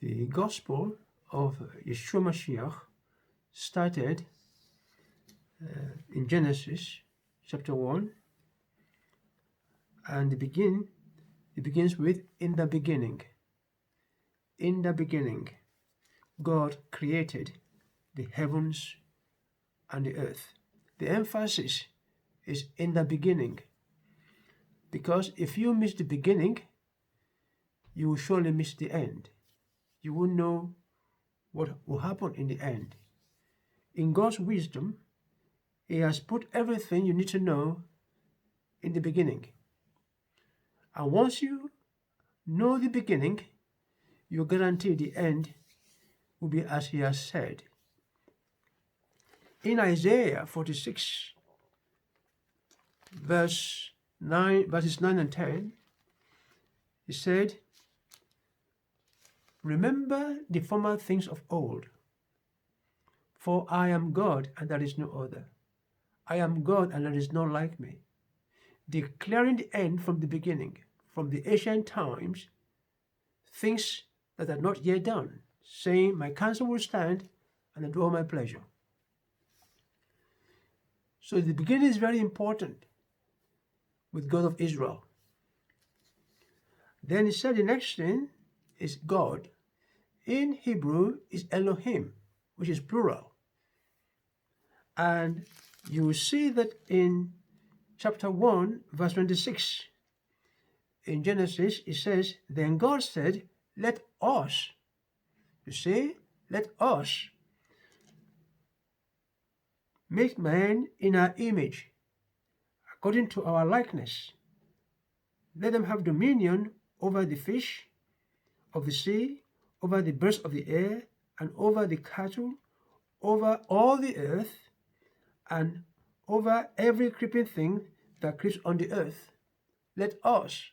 The Gospel of Yeshua Mashiach started in Genesis chapter 1, and it begins with, in the beginning. In the beginning, God created the heavens and the earth. The emphasis is in the beginning, because if you miss the beginning, you will surely miss the end. You will know what will happen in the end. In God's wisdom, He has put everything you need to know in the beginning. And once you know the beginning, you guarantee the end will be as He has said. In Isaiah 46, verses 9 and 10, He said, "Remember the former things of old, for I am God and there is no other. I am God and there is none like me, declaring the end from the beginning, from the ancient times, things that are not yet done, saying, my counsel will stand and I do all my pleasure." So the beginning is very important with God of Israel. Then He said the next thing is God. In Hebrew is Elohim, which is plural. And you will see that in chapter 1, verse 26, in Genesis, it says, then God said, let us, you see, let us make man in our image, according to our likeness. Let them have dominion over the fish of the sea, over the birds of the air, and over the cattle, over all the earth, and over every creeping thing that creeps on the earth. Let us.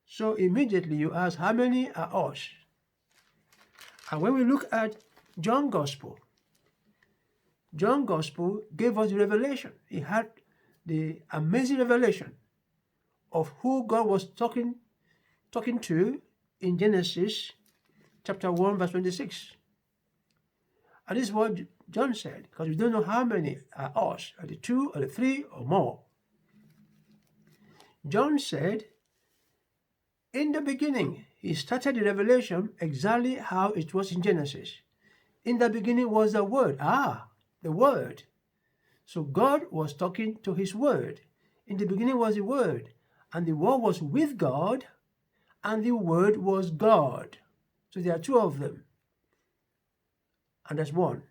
So immediately you ask, how many are us? And when we look at John's Gospel gave us the revelation. He had the amazing revelation of who God was talking to in Genesis chapter 1, verse 26. And this is what John said, because we don't know how many are us, are the two, or the three, or more. John said, in the beginning, he started the revelation exactly how it was in Genesis. In the beginning was the Word. The Word. So God was talking to His Word. In the beginning was the Word, and the Word was with God, and the Word was God. So there are two of them, and there's one.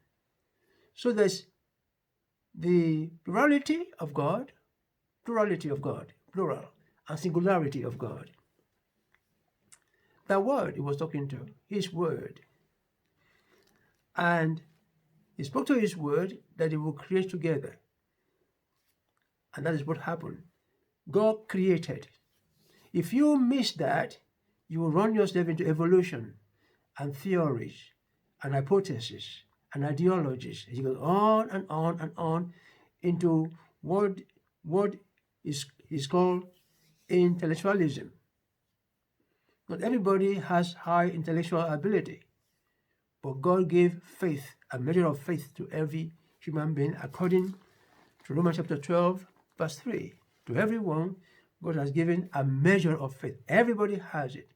So there's the plurality of God, plural, and singularity of God. The Word He was talking to, His Word. And He spoke to His Word that He will create together. And that is what happened. God created. If you miss that, you will run yourself into evolution and theories and hypotheses and ideologies. You go on and on and on into what is called intellectualism. Not everybody has high intellectual ability, but God gave faith, a measure of faith to every human being, according to Romans chapter 12, verse 3. To everyone, God has given a measure of faith. Everybody has it.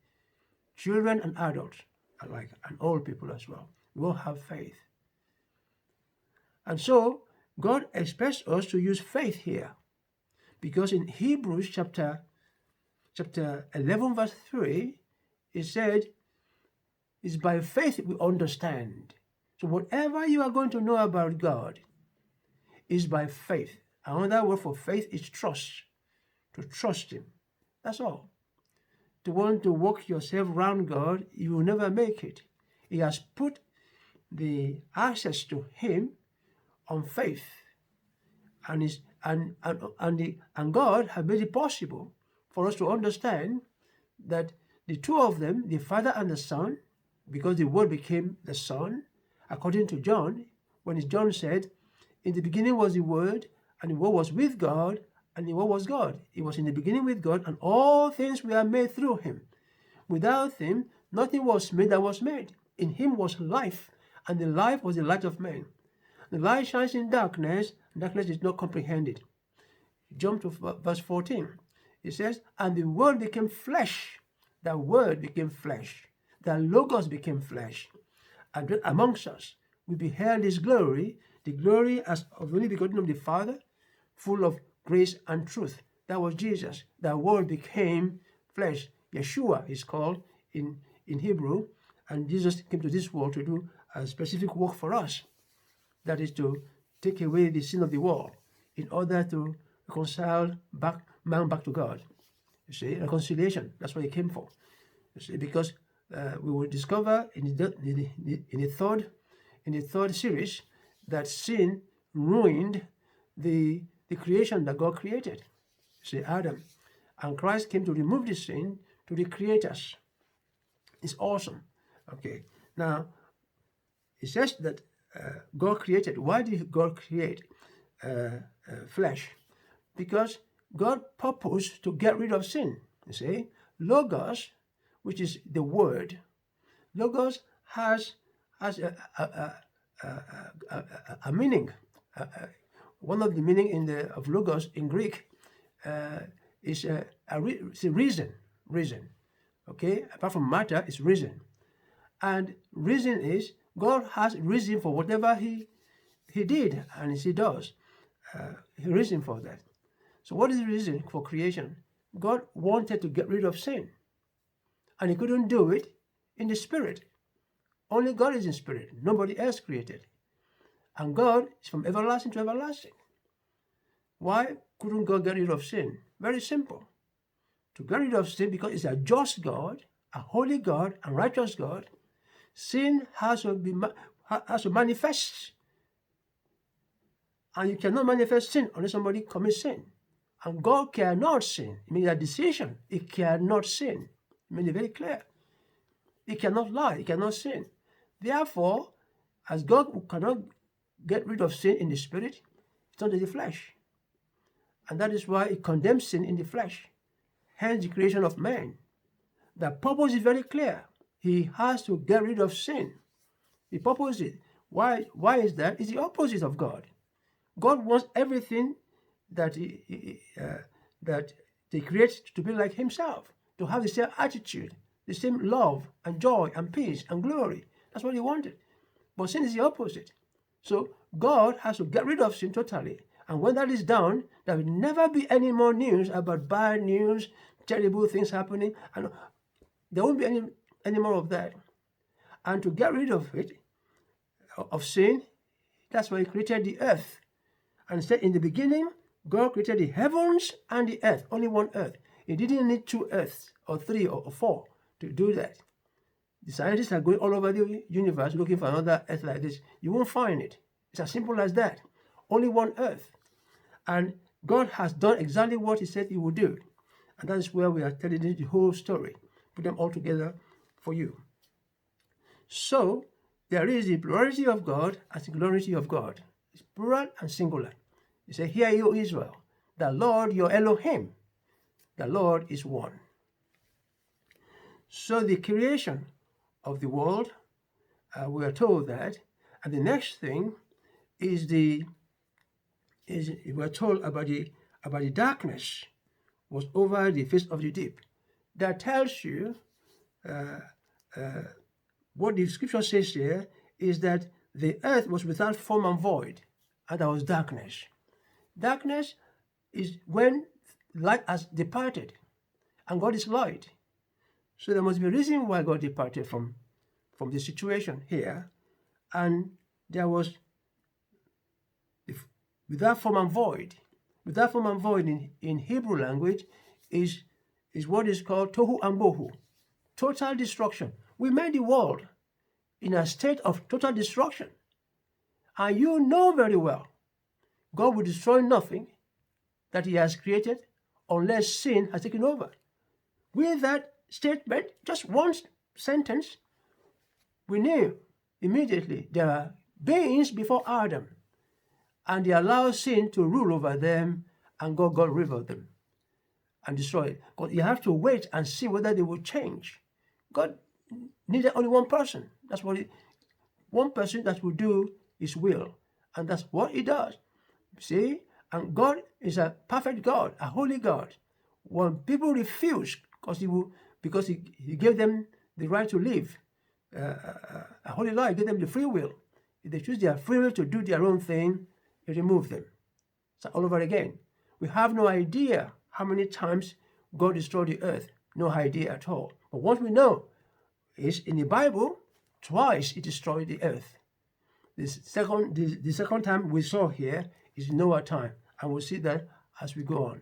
Children and adults alike, and old people as well. We all have faith. And so, God expects us to use faith here, because in Hebrews chapter 11, verse 3, it said, it's by faith we understand. So whatever you are going to know about God is by faith. Another word for faith is trust. To trust Him. That's all. To want to walk yourself around God, you will never make it. He has put the access to Him on faith. And God has made it possible for us to understand that the two of them, the Father and the Son, because the Word became the Son, according to John, when John said, in the beginning was the Word, and the Word was with God, and the Word was God. He was in the beginning with God, and all things were made through Him. Without him, nothing was made that was made. In him was life, and the life was the light of men. The light shines in darkness, and darkness is not comprehended. Jump to verse 14. It says, and the word became flesh. The word became flesh. The Logos became flesh. And dwelt amongst us. We beheld his glory, the glory as of only begotten of the Father, full of grace and truth. That was Jesus. The word became flesh. Yeshua is called in Hebrew. And Jesus came to this world to do a specific work for us. That is to take away the sin of the world in order to reconcile man back to God. You see, reconciliation. That's what he came for. You see, because we will discover in the third series that sin ruined the creation that God created. You see, Adam. And Christ came to remove the sin to recreate us. It's awesome. Okay. Now, it says that God created. Why did God create flesh? Because God purposed to get rid of sin. You see, Logos, which is the word, Logos has a meaning. One of the meaning of Logos in Greek is a reason. Okay, apart from matter, it's reason. And reason is God has reason for whatever he did and he does. Reason for that. So what is the reason for creation? God wanted to get rid of sin. And he couldn't do it in the spirit. Only God is in spirit. Nobody else created. And God is from everlasting to everlasting. Why couldn't God get rid of sin? Very simple. To get rid of sin, because it's a just God, a holy God, and righteous God, sin has to manifest. And you cannot manifest sin unless somebody commits sin. And God cannot sin. It means a decision. He cannot sin. I mean, it's very clear. He cannot lie. He cannot sin. Therefore, as God cannot get rid of sin in the spirit, it's not in the flesh. And that is why he condemns sin in the flesh. Hence the creation of man. The purpose is very clear. He has to get rid of sin. The purpose is, why is that? It's the opposite of God. God wants everything that they create to be like himself, to have the same attitude, the same love and joy and peace and glory. That's what he wanted. But sin is the opposite. So God has to get rid of sin totally. And when that is done, there will never be any more news about bad news, terrible things happening, and there won't be any more of that. And to get rid of it, of sin, that's why he created the earth. And said in the beginning, God created the heavens and the earth, only one earth. He didn't need two earths or three or four to do that. The scientists are going all over the universe looking for another earth like this. You won't find it. It's as simple as that. Only one earth. And God has done exactly what he said he would do. And that is where we are telling you the whole story. Put them all together for you. So, there is the plurality of God and singularity of God. It's plural and singular. He said, hear you, Israel, the Lord your Elohim, the Lord is one. So the creation of the world, we are told that, and the next thing is we're told about the darkness was over the face of the deep. That tells you what the scripture says here is that the earth was without form and void, and there was darkness. Darkness is when light has departed, and God is light. So there must be a reason why God departed from the situation here, and there was without form and void. Without form and void in Hebrew language is what is called tohu and bohu, total destruction. We made the world in a state of total destruction. And you know very well, God will destroy nothing that he has created unless sin has taken over. With that statement, just one sentence, we knew immediately there are beings before Adam, and they allow sin to rule over them, and God rid of them and destroy it. But you have to wait and see whether they will change. God needed only one person. That's what one person that will do his will. And that's what he does. See? And God is a perfect God, a holy God. When people refuse, because he gave them the right to live a holy life, gave them the free will. If they choose their free will to do their own thing, he removes them. So all over again. We have no idea how many times God destroyed the earth. No idea at all. But what we know is in the Bible, twice he destroyed the earth. The second time we saw here is Noah time. And we'll see that as we go on.